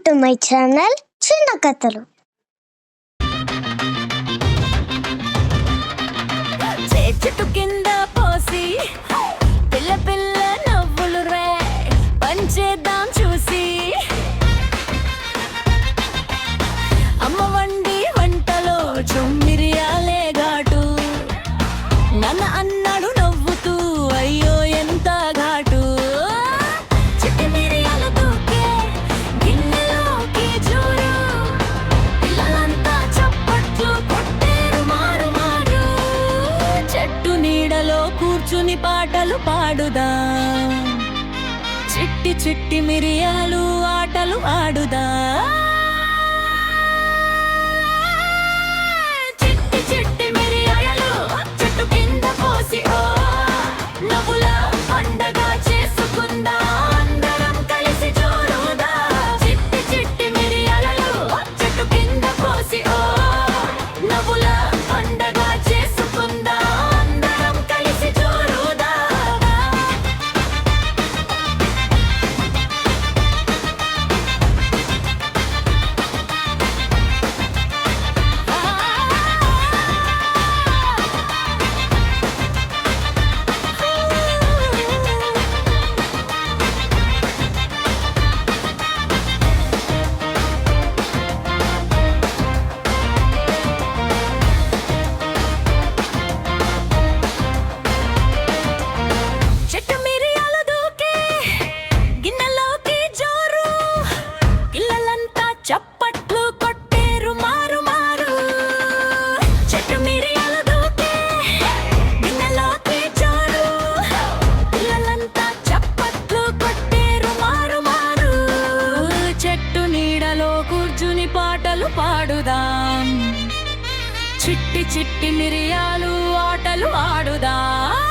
To my channel చిన్న కథలు. చెట్టు కింద పోసి పిల్ల పిల్ల నవ్వులు రే పంచేద్దాం చూసి అమ్మ వండి వంటలో మిరియాలే ఘాటు నన్న అన్నాడు నవ్వుతూ అయ్యో ఎంత ఘాటు చిట్టి మిరియాలు దూకే గిన్నెలోకి జోరు పిల్లలంతా చప్పట్లు కొట్టేరు మారు మారు చెట్టు నీడలో కూర్చుని పాటలు పాడుదాం చిట్టి చిట్టి మిరియాలు ఆటలు ఆడుదా చిట్టి చిట్టి మిరియాలు చెట్టు కింద పోసి ఓ నవ్వుల పండగ చేసుకుందా అందరం కలిసి జోరుదా చిట్టి చిట్టి మిరియాలు చెట్టు కింద పోసి ఓ నవ్వుల పండగ చేసుకుందా అందరం కలిసి జోరుదా చెట్టు మిరియాలు దూకే గిన్నెలోకి జోరు పిల్లలంతా చప్పట్లు కొట్టేరు మారు మారు చెట్టు మిరియాలు దూకే గిన్నెలోకి జోరు పిల్లలంతా చప్పట్లు కొట్టేరు మారు మారు చెట్టు నీడలో కూర్చుని పాటలు పాడుదాం చిట్టి చిట్టి మిరియాలు ఆటలు ఆడుదాం